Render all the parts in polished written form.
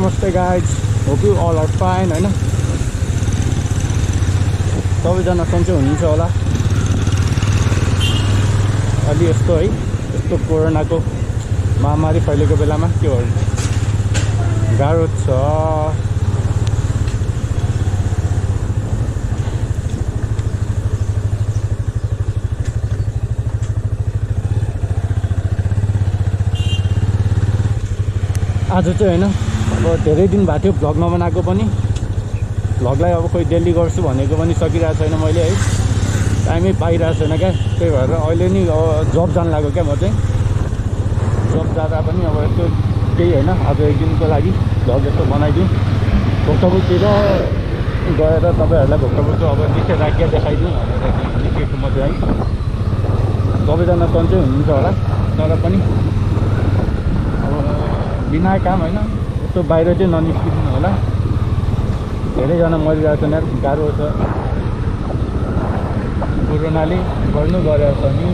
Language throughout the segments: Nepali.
नमस्ते guys, hope you all are fine होइन। सबैजना सन्चै हुनुहुन्छ होला। अलि यस्तो है, यस्तो कोरोनाको महामारी फैलेको बेलामा के गर्नु, गाह्रो छ। आज चाहिँ होइन, अब धेरै दिन भएको थियो भ्लग नबनाएको पनि। भ्लगलाई अब खोइ डेली गर्छु भनेको पनि सकिरहेको छैन मैले है, टाइमै पाइरहेको छैन क्या। त्यही भएर अहिले नि जब जानु लाग्यो क्या म चाहिँ। जब जाँदा पनि अब यस्तो केही होइन, आज एक दिनको लागि भ्लग यस्तो बनाइदिउँ। भोक्तपुरतिर गएर तपाईँहरूलाई भोक्तपुरको अब निषेधाज्ञा देखाइदिउँ भनेर निस्केको म चाहिँ है। सबैजना सन्चै हुनुहुन्छ होला, तर पनि बिना काम होइन, यस्तो बाहिर चाहिँ ननिस्किनु होला। धेरैजना मरिरहेको छन् यार, गाह्रो छ कोरोनाले गर्नु गरेको छ नि।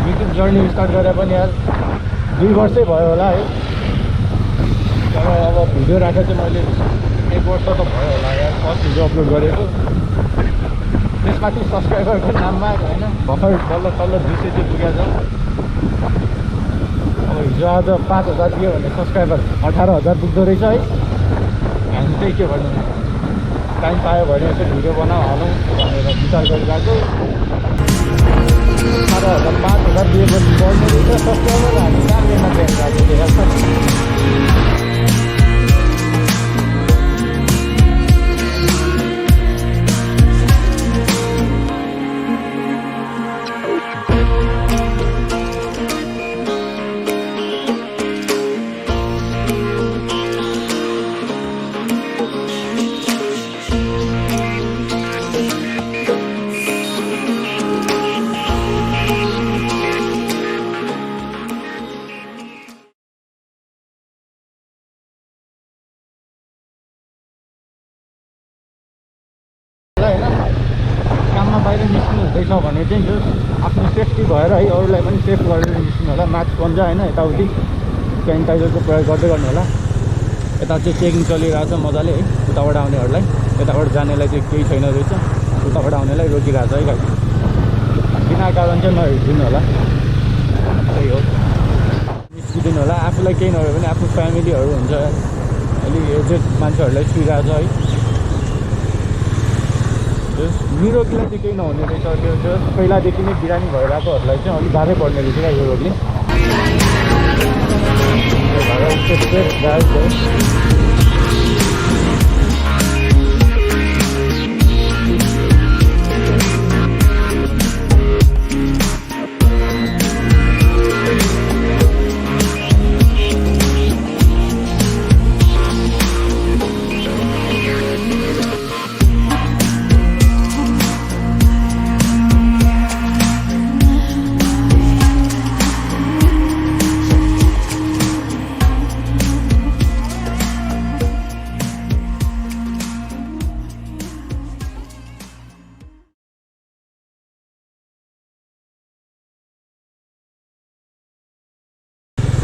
युट्युब जर्नी स्टार्ट गरेर पनि यार 2 वर्षै भयो होला है। तर अब भिडियो राखेर चाहिँ मैले 1 वर्ष त भयो होला यार फर्स्ट भिडियो अपलोड गरेको। त्यसमाथि सब्सक्राइबरको नाममा होइन भर्खर तल्लो 200 चाहिँ पुगेको छ। अब हिजो आज 5000 दियो भने सब्सक्राइबर 18000 पुग्दो रहेछ है। हामी चाहिँ के भन्नु, टाइम पायो भने यसो भिडियो हालौँ भनेर विचार गरिरहेको। 18000 5000 दिएपछि बढ्ने रहेछ सब्सक्राइबर। हामी कहाँ हेर्न पाइरहेको थियो। काममा बाहिर निस्किनु हुँदैछ भने चाहिँ जो आफ्नो सेफ्टी भएर है, अरूलाई पनि सेफ गरेर निस्किनु होला। मास्क पन्जा होइन, यताउति सेनिटाइजरको प्रयोग गर्दै गर्नु होला। यता चाहिँ चेकिङ चलिरहेको छ मजाले है, उताबाट आउनेहरूलाई। यताबाट जानेलाई चाहिँ केही छैन रहेछ, उताबाट आउनेलाई रोकिरहेको छ है गाडी। बिना कारण चाहिँ नहिँडिदिनु होला, त्यही हो। निस्किदिनु होला, आफूलाई केही नभए पनि आफ्नो फ्यामिलीहरू हुन्छ, अलिक एजेड मान्छेहरूलाई छुइरहेको छ है। निरोगीलाई चाहिँ केही नहुने रहेछ, त्यो पहिलादेखि नै बिरामी भइरहेकोहरूलाई चाहिँ अलिक गाह्रै पर्ने रहेछ क्या यो रोगले।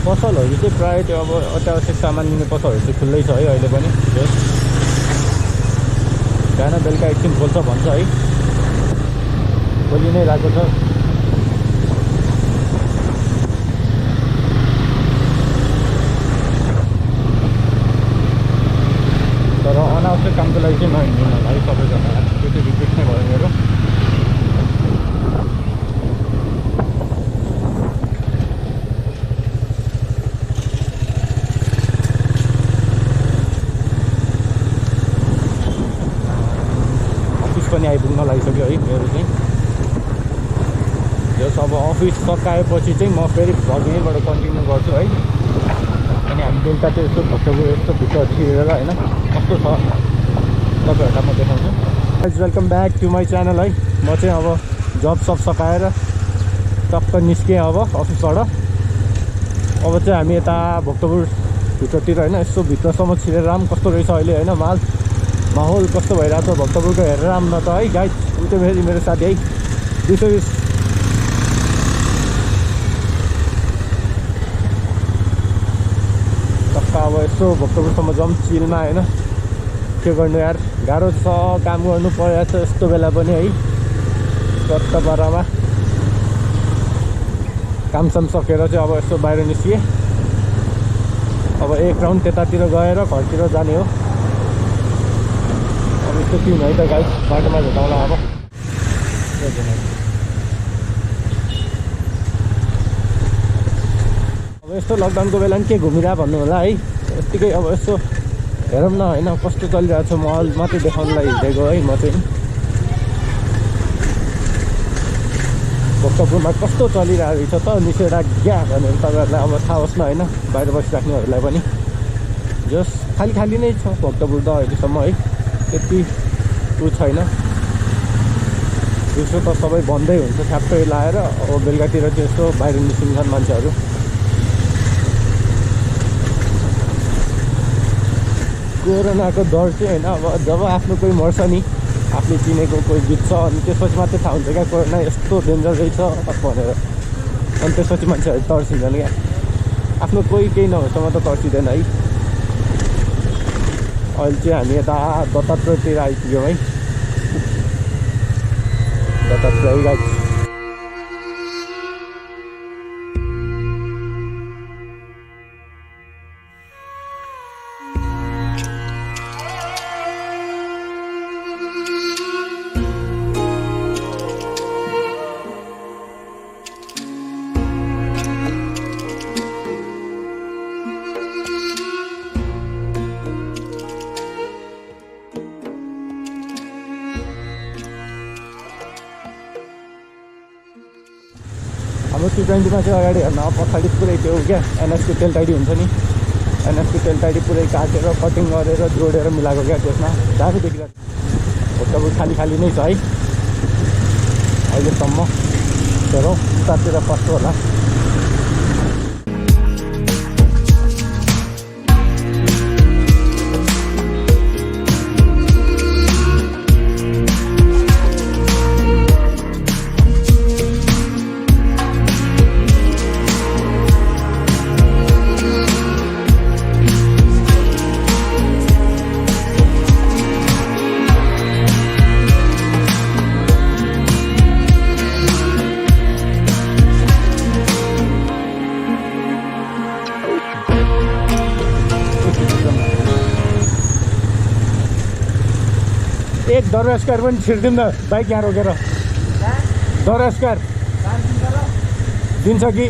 पसलहरू चाहिँ प्रायः त्यो अब अत्यावश्यक सामान लिने पसलहरू चाहिँ खुल्लै छ है अहिले पनि। बिहान बेलुका एकछिन खोल्छ भन्छ है, खोलि नै रहेको छ। तर अनावश्यक कामको लागि चाहिँ नहिँड्नु होला है सबैजना, त्यो चाहिँ रिक्वेस्ट नै भयो मेरो। पनि आइपुग्न लागिसक्यो है मेरो चाहिँ। जस अब अफिस सकाएपछि चाहिँ म फेरि भ्लग यहीँबाट कन्टिन्यू गर्छु है। अनि हामी बेलुका चाहिँ यस्तो भक्तपुर यस्तो भित्र छिरेर होइन कस्तो छ तपाईँहरूलाई म देखाउँछु। Welcome back to my channel है। म चाहिँ अब जब सब सकाएर टक्क निस्केँ अब अफिसबाट। अब चाहिँ हामी यता भक्तपुर भित्रतिर होइन, यसो भित्रसम्म छिरेर कस्तो रहेछ अहिले होइन माल। माहौल कस्तो भइरहेको छ भक्तपुरको हेरेर आउँ न त है गाइस। उतै फेरि मेरो साथी है 220 टक्का अब यसो भक्तपुरसम्म जाउँ चिलमा होइन। के गर्नु यार, गाह्रो छ, काम गर्नु परेको छ यस्तो बेला पनि है। चट्ट पारामा कामसाम सकेर चाहिँ अब यसो बाहिर निस्किएँ। अब एक राउन्ड त्यतातिर गएर घरतिर जाने हो। अब यस्तो किन है त गाइस, बाटोमा भेटाउँला अब। अब यस्तो लकडाउनको बेला नि के घुमिरह भन्नु होला है। यत्तिकै अब यसो हेरौँ न होइन कस्तो चलिरहेको छ महल मात्रै देखाउनुलाई हिँडेको है म चाहिँ। भक्तपुरमा कस्तो चलिरहेको रहेछ त निषेधा क्या भनेर तपाईँहरूलाई अब थाहा होस् न होइन, बाहिर बसिराख्नेहरूलाई पनि। जस खाली खाली नै छ भक्तपुर त अहिलेसम्म है, त्यति ऊ छैन। दिउँसो त सबै बन्दै हुन्छ ठ्याप्पै लाएर। अब बेलुकातिर चाहिँ यसो बाहिर निस्किन्छन् मान्छेहरू। कोरोनाको डर चाहिँ होइन, अब जब आफ्नो कोही मर्छ नि, आफूले चिनेको कोही बित्छ अनि त्यसपछि मात्रै थाहा हुन्छ क्या कोरोना यस्तो डेन्जर रहेछ भनेर। अनि त्यसपछि मान्छेहरू तर्सिन्छन् क्या, आफ्नो कोही केही नभएसम्म त तर्सिँदैन है। अहिले चाहिँ हामी यता दत्तात्रेयतिर आइपुग्यौँ है। दत्तात्रेय गाइस हाम्रो T20मा चाहिँ अगाडि हेर्न पछाडि पुरै त्यो क्या एनएसको तेलटाइडी हुन्छ नि, एनएसको तेलटाइडी पुरै काटेर कटिङ गरेर जोडेर मिलाएको क्या त्यसमा। दामी देखिरहेको भक्तपुर खाली खाली नै छ है अहिलेसम्म। हेरौँ उतातिर कस्तो होला। एक दौरा स्क्वायर पनि छिर्दिउँ न बाइक यहाँ रोकेर। दौरा स्क्वायर दिन्छ कि?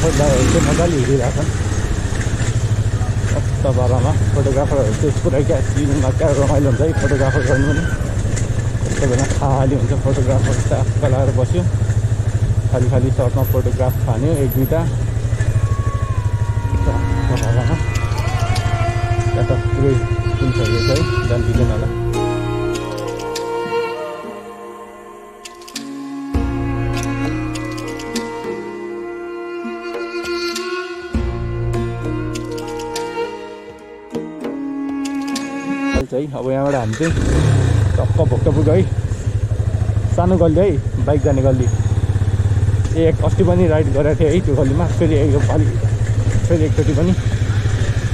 फोटोग्राफर दाइहरू चाहिँ मजाले हिँडिरहेछन् कस्तो पारामा। फोटोग्राफरहरू चाहिँ पुरै क्या सिनमा क्या रमाइलो हुन्छ है फोटोग्राफर गर्नु पनि। यस्तो बेला खाली हुन्छ फोटोग्राफर चाहिँ आफै लगाएर बस्यो खाली खाली सर्टमा फोटोग्राफ खान्यो एक दुईवटा पारामा। त्यहाँ त पुरै पुगिसकेको छ है जान्छु होला। है अब यहाँबाट हामी चाहिँ टक्क भोक्तपुर है सानो गल्ली है बाइक जाने गल्ली। एक अस्ति पनि राइड गरेको थिएँ है त्यो गल्लीमा। फेरि योपालि फेरि एकचोटि पनि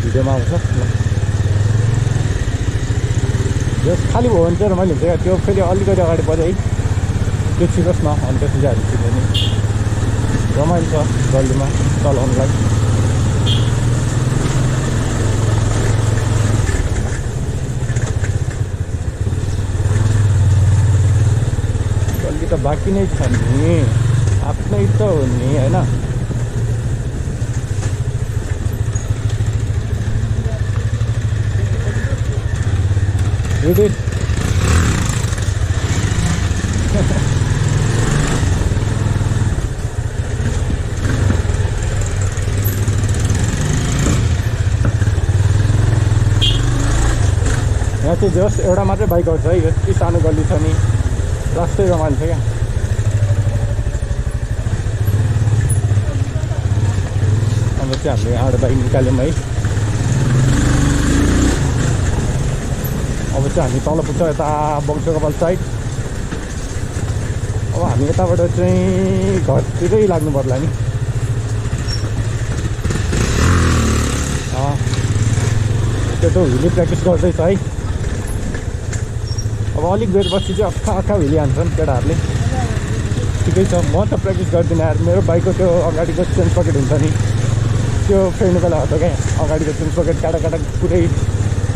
भिडियोमा आउँछ ल। जस खाली भयो भने चाहिँ रमाइलो हुन्छ क्या। त्यो फेरि अलिकति अगाडि पऱ्यो है त्यो छिरोस् न अनि त्यसपछि हामी छिर्यो नि। रमाइलो छ गल्लीमा चलाउनुलाई। त बाँकी नै छ नि आफ्नै त हो नि होइन। यहाँ चाहिँ जस्ट एउटा मात्रै बाइक आउँछ है। यति सानो गल्ली छ नि रास्तै रमाइलो छ क्या। अब चाहिँ हामीले यहाँबाट बाइक निकाल्यौँ है। अब चाहिँ हामी तल पुग्छ यता बङ्सोकपाल साइड। अब हामी यताबाट चाहिँ घरतिरै लाग्नु पर्ला नि। त्यो त हिली प्र्याक्टिस गर्दैछ है। अब अलिक बेरपछि चाहिँ अक्खा हिली हान्छन् केटाहरूले। ठिकै छ म त प्र्याक्टिस गर्दिनँ यार। मेरो बाइकको त्यो अगाडिको चेन्ज पकेट हुन्छ नि त्यो फेर्नु बेला हो त क्या। अगाडिको चेन्ज पकेट काटा पुरै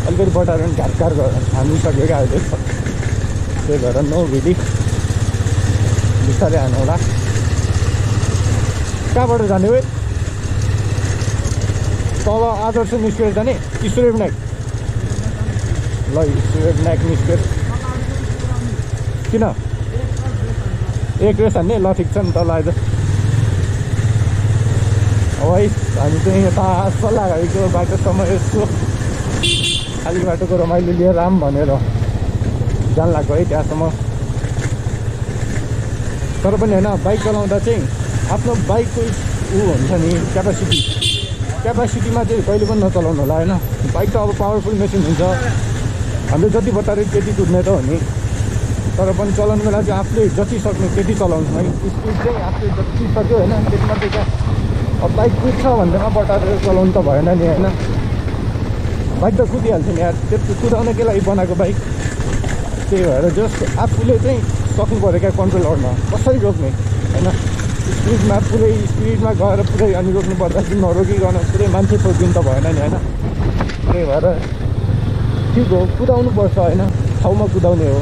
अलिकति बटाएर पनि घार हानिसक्यो क्या अहिले। त्यही भएर नो हिली बिस्तारै हानु होला। कहाँबाट जाने हो तल आदर्श निस्केर जाने स्टुडियो विनायक। ल स्टुडियो विनायक निस्केर किन एक रेस हान्ने ल ठिक छ नि तल आइज। अब है हामी चाहिँ यता सल्लाह गरेको बाटोसम्म यसो खाली बाटोको रमाइलो लिएर आऊँ भनेर जान लाग्यो है त्यहाँसम्म। तर पनि होइन बाइक चलाउँदा चाहिँ आफ्नो बाइकको हुन्छ नि क्यापासिटीमा चाहिँ कहिले पनि नचलाउनु होला होइन। बाइक त अब पावरफुल मेसिन हुन्छ हामीले जति बतायो त्यति कुद्ने त हो नि। तर पनि चलाउनु बेला चाहिँ आफूले जति सक्ने त्यति चलाउनु है। स्पिड चाहिँ आफूले जति सक्यो होइन त्यति मात्रै क्या। अब बाइक कुद्छ भन्दैमा बटारेर चलाउनु त भएन नि होइन। बाइक त कुदिहाल्छ नि यार। त्यस्तो कुदाउनकै लागि बनाएको बाइक। त्यही भएर जस्ट आफूले चाहिँ सक्नु पऱ्यो क्या कन्ट्रोल गर्न कसरी रोक्ने होइन। पुरै स्पिडमा गएर पुरै अनि रोक्नु पर्दा चाहिँ नरोकिकन पुरै मान्छे ठोकिनु त भएन नि होइन। त्यही भएर ठिक हो कुदाउनु पर्छ होइन ठाउँमा कुदाउने हो।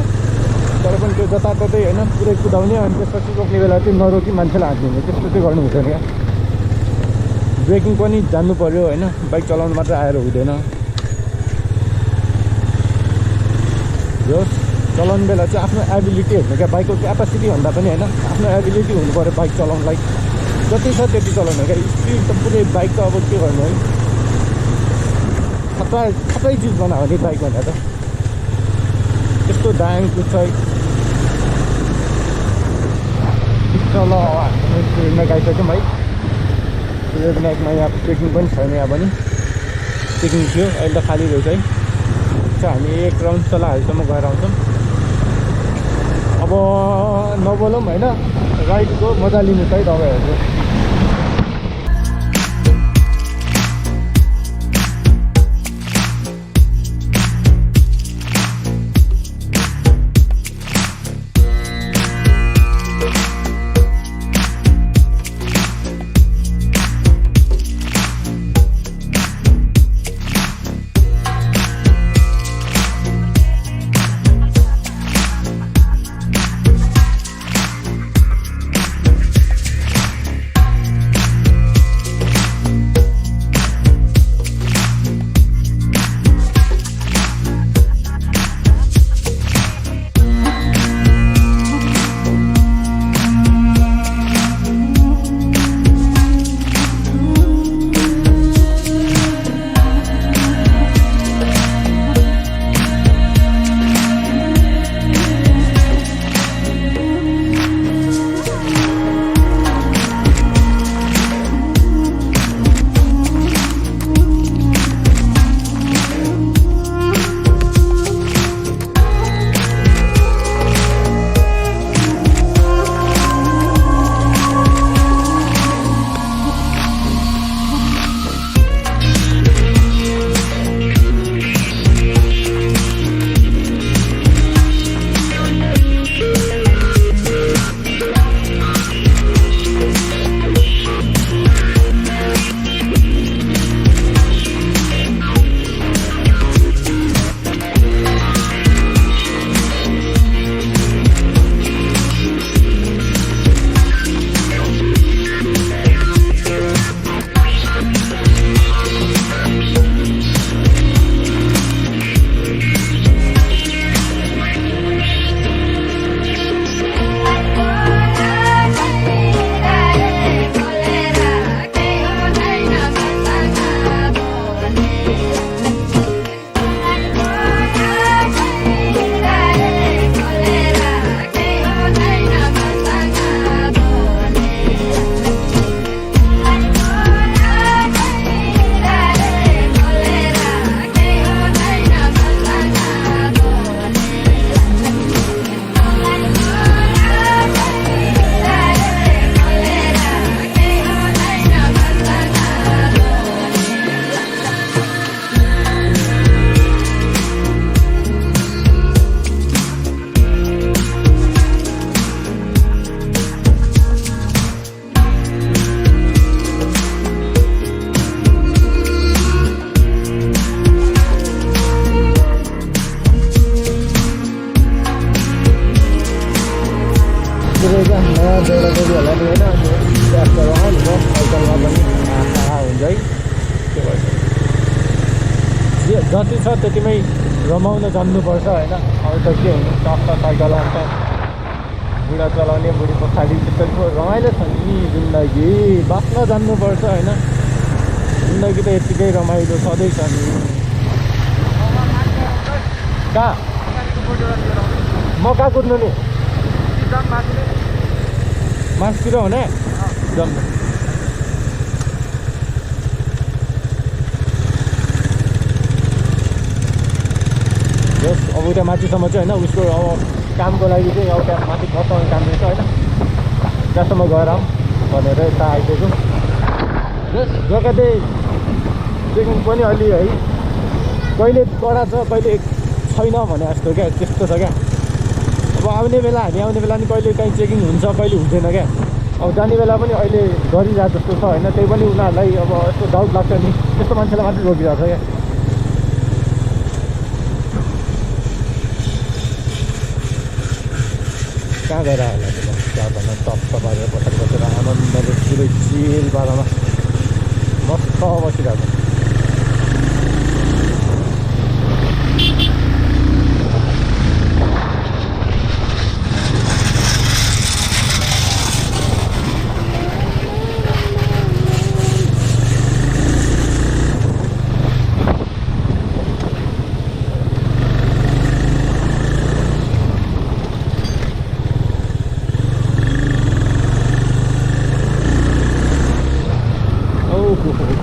तर पनि त्यो जताततै होइन पुरै कुदाउने अनि त्यसपछि रोक्ने बेला चाहिँ नरोकी मान्छेलाई हानिदिने त्यस्तो चाहिँ गर्नु हुँदैन क्या। ब्रेकिङ पनि जान्नु पऱ्यो होइन। बाइक चलाउनु मात्रै आएर हुँदैन। यो चलाउने बेला चाहिँ आफ्नो एबिलिटी हेर्नु क्या। बाइकको क्यापासिटी भन्दा पनि होइन आफ्नो एबिलिटी हुनु पऱ्यो बाइक चलाउनुलाई। जति छ त्यति चलाउनु क्या। स्पिड त पुरै बाइक त अब के गर्नु है खतरै चिज बनायो नि बाइक भनेर त त्यस्तो दाङ कुद्छ है। ठिक छ ल हामी स्टुडियोमा गइसक्यौँ है। स्टुडियो विनायकमा यहाँ चेकिङ पनि छैन। यहाँ पनि चेकिङ थियो अहिले त खाली रहेछ है। हामी एक राउन्ड चलाहरूसम्म गएर आउँछौँ। अब नबोलौँ होइन राइडको मजा लिनु चाहिँ तपाईँहरूको। मान्छे एउटा कोही होला नि होइन ट्याक्टर रमाइलो साइकलमा पनि हुन्छ है त्यो भन्छ जति छ त्यतिमै रमाउन जान्नुपर्छ होइन अब त के हुनु टक्क साइकल आउँछ बुढा चलाउने बुढी पछाडि त्यसरी रमाइलो छ नि जिन्दगी बाँच्न जान्नुपर्छ होइन जिन्दगी त यत्तिकै रमाइलो सधैँ छ नि कहाँ म कहाँ कुद्नु नि मासतिर हुने जम्नु जस अब उता माथिसम्म चाहिँ होइन उसको अब कामको लागि चाहिँ अब त्यहाँ माथि कतामा काम रहेछ होइन त्यहाँसम्म गएर भनेर यता आइदिएको जस जग्गा चाहिँ चेकिङ पनि अलि है कहिले कडा छ कहिले छैन भने जस्तो क्या त्यस्तो छ क्या अब आउने बेला हामी आउने बेला नि कहिले काहीँ चेकिङ हुन्छ कहिले हुँदैन क्या अब जाने बेला पनि अहिले गरिरहेको जस्तो छ होइन त्यही पनि उनीहरूलाई अब यस्तो डाउट लाग्छ नि त्यस्तो मान्छेलाई मात्रै रोकिरहेको छ क्या कहाँ गएर होला त्यो चिया भन्न टप्प पारेर पछाडि बसेर आनन्दले पुरै चिल पारामा मस्त बसिरहेको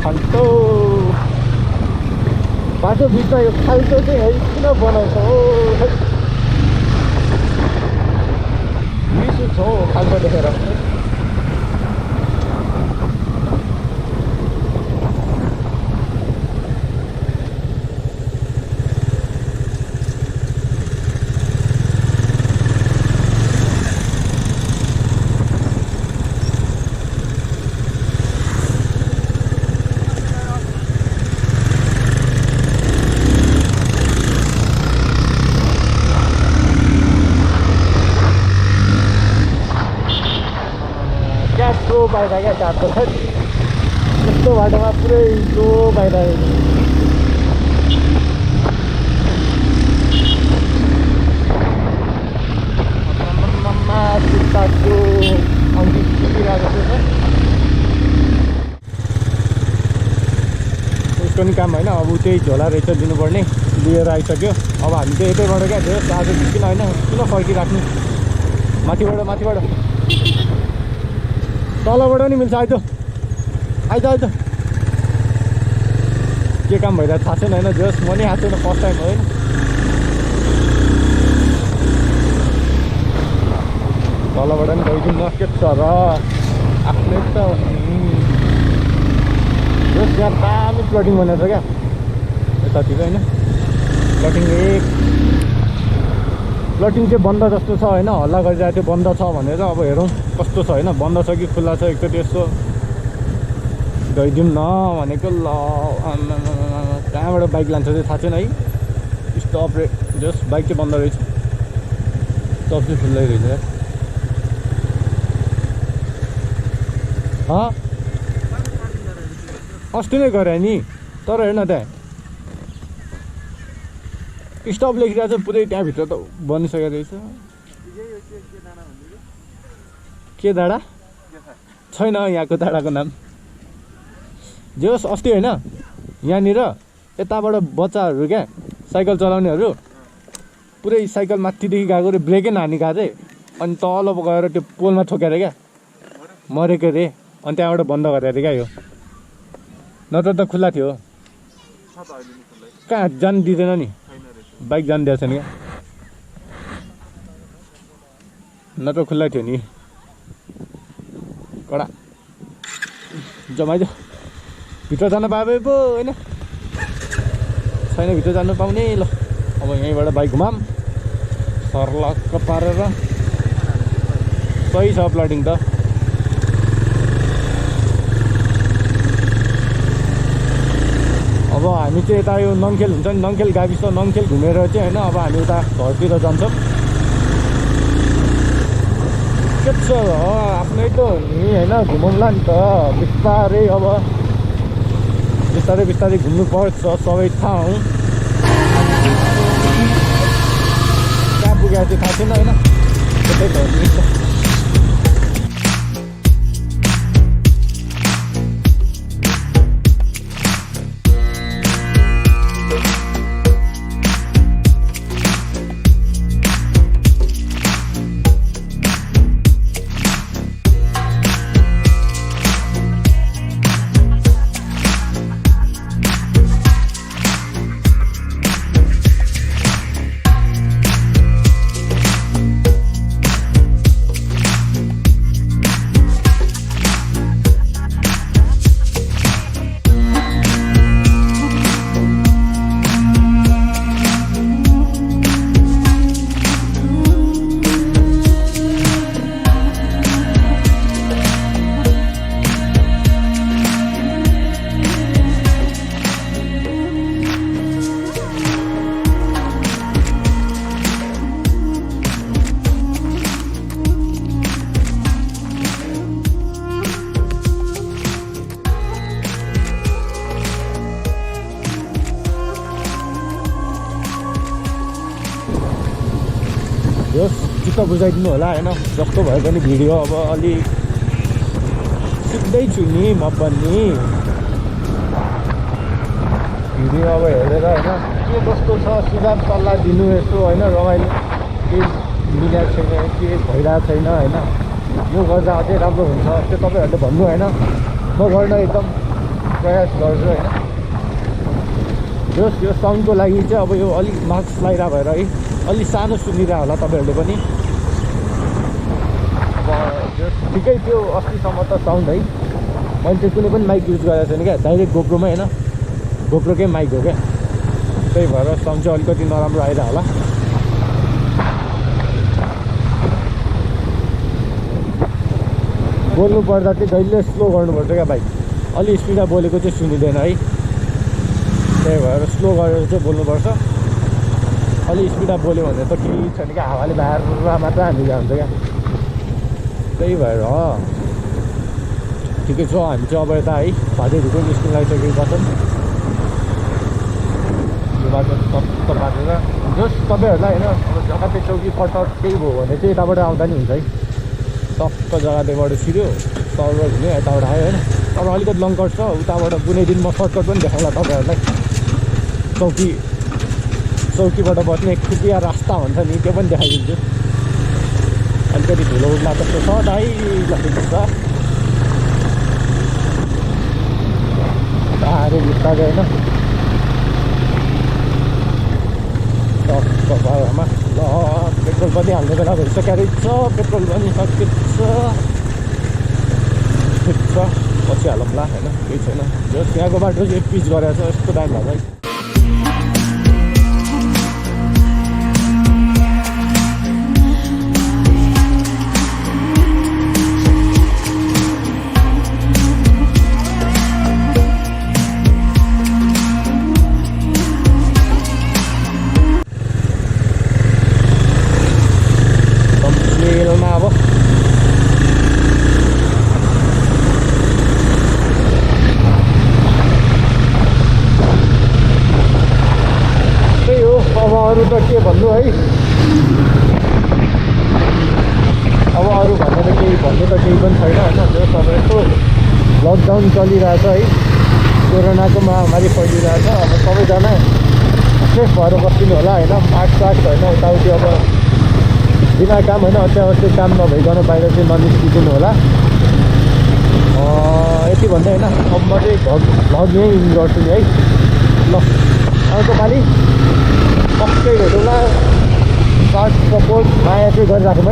खाल्टो बाटो बिचमा यो खाल्टो चाहिँ है किन बनाउँछ हो रिस उठ्छ हो खाल्टो देखेर बाहिर क्या चारको त्यस्तो बाटोमा पुरै जो बाहिर सिक्काको अन्ति पुगिरहेको छ उसको नि काम होइन अब त्यही झोला रहेछ दिनुपर्ने लिएर आइसक्यो अब हामी चाहिँ यतैबाट क्या थियो आज किन होइन किन फर्किराख्नु माथिबाट तलबाट नि मिल्छ आइज के काम भइरहेको थाहा छैन होइन जस म नि आएको छैन फर्स्ट टाइम होइन तलबाट नि गइदिउँ न के छ र आफ्नै त जस यहाँ दामी प्लटिङ बनाएको छ क्या यतातिर होइन प्लटिङ चाहिँ बन्द जस्तो छ होइन हल्ला गरिरहेको थियो बन्द छ भनेर अब हेरौँ कस्तो छ होइन बन्द छ कि खुल्ला छ एकचोटि यसो गइदिउँ न भनेको ल कहाँबाट बाइक लान्छ चाहिँ थाहा छैन है स्टप जस्ट बाइक चाहिँ बन्द रहेछ स्टप चाहिँ खुल्लै रहेछ अस्ति नै गरे नि तर हेर्न त्यहाँ स्टप लेखिरहेको छ पुरै त्यहाँभित्र त बनिसकेको रहेछ के डाँडा छैन यहाँको डाँडाको नाम जे होस् अस्ति होइन यहाँनिर यताबाट बच्चाहरू क्या साइकल चलाउनेहरू पुरै साइकल माथिदेखि गएको रे ब्रेकै नहानी गएको थिएँ अनि तल गएर त्यो पोलमा ठोकेर क्या मरेको रे अनि त्यहाँबाट बन्द गरेर क्या यो नत्र त खुल्ला थियो कहाँ जानु दिँदैन नि बाइक जानु दिएको छैन क्या नत्र खुल्ला थियो नि कडा जमाइदियो भित्र जान पाए पो होइन छैन भित्र जानु पाउने ल अब यहीँबाट बाइक घुमाम सर्लक्क पारेर सही छ प्लटिङ त अब हामी चाहिँ यता यो नङखेल हुन्छ नि नङखेल गाविस नङखेल घुमेर चाहिँ होइन अब हामी उता घरतिर जान्छौँ के छ आफ्नै त हो नि होइन घुमौँला नि त बिस्तारै अब बिस्तारै बिस्तारै घुम्नुपर्छ सबै ठाउँ कहाँ पुगेको चाहिँ थाहा छैन होइन त्यतै त हो नि चित्त बुझाइदिनु होला होइन जस्तो भए पनि भिडियो अब अलि सिक्दैछु नि म पनि भिडियो अब हेरेर होइन के कस्तो छ सुझाव सल्लाह दिनु यसो होइन रमाइलो के मिलेको छैन के भइरहेको छैन होइन यो गर्दा अझै राम्रो हुन्छ त्यो तपाईँहरूले भन्नु होइन म गर्न एकदम प्रयास गर्छु होइन यो साउन्डको लागि चाहिँ अब यो अलिक मार्क्स लगाइरहेको भएर है अलि सानो सुनिरह होला तपाईँहरूले पनि ठिकै थियो अस्तिसम्म त साउन्ड है मैले चाहिँ कुनै पनि माइक युज गरेको छैन क्या डाइरेक्ट गोप्रोमै होइन गोप्रोकै माइक हो क्या त्यही भएर साउन्ड चाहिँ अलिकति नराम्रो आइरह होला बोल्नु पर्दा चाहिँ जहिले स्लो गर्नुपर्छ क्या बाइक अलि स्पिडमा बोलेको चाहिँ सुनिँदैन है त्यही भएर स्लो गरेर चाहिँ बोल्नुपर्छ अलि स्पिडमा बोल्यो भने त केही छैन क्या हावाले बाहिर मात्र हामी जान्छ क्या त्यही भएर ठिकै छ हामी चाहिँ अब यता है भाइहरू निस्किन लागिसकेका छन् यो बाटो टक्क बाटेर जस तपाईँहरूलाई होइन अब जग्गा चौकी फटक केही भयो भने चाहिँ यताबाट आउँदा नि हुन्छ है टक्क जग्गाबाट छिर्यो तलबाट हुने यताबाट आयो होइन अब अलिकति लङ कट छ उताबाट कुनै दिन म सर्टकट पनि देखाउँला तपाईँहरूलाई चौकीबाट बस्ने खुपिया रास्ता भन्छ नि त्यो पनि देखाइदिन्छु अलिकति धुलो उड्ला जस्तो छ दाइ लगिन्छ साह्रै बिस्तारै होइन टक्क बाबामा ल पेट्रोल पनि हाल्ने बेला भइसक्यो रहेछ पेट्रोल पनि सकेछ ठिक छ पछि हालौँ ला होइन केही छैन जस यहाँको बाटो चाहिँ पिच गरेको छ यस्तो दाम भएको है अरू त के भन्नु है अब अरू भन्ने त केही भन्नु त केही पनि छैन होइन जो अब यस्तो लकडाउन चलिरहेछ है कोरोनाको महामारी फैलिरहेछ अब सबैजना सेफ भएर बस्दिनु होला होइन मास्क होइन यताउति अब बिना काम होइन अत्यावश्यक काम नभइकन बाहिर चाहिँ ननिस्किदिनु होला यति भन्दै होइन अब म चाहिँ भ्लग यहीँ गर्छु नि है ल अर्को पालि पक्कै भेटौँला साथ सपोर्ट माया चाहिँ गरिराखौँ है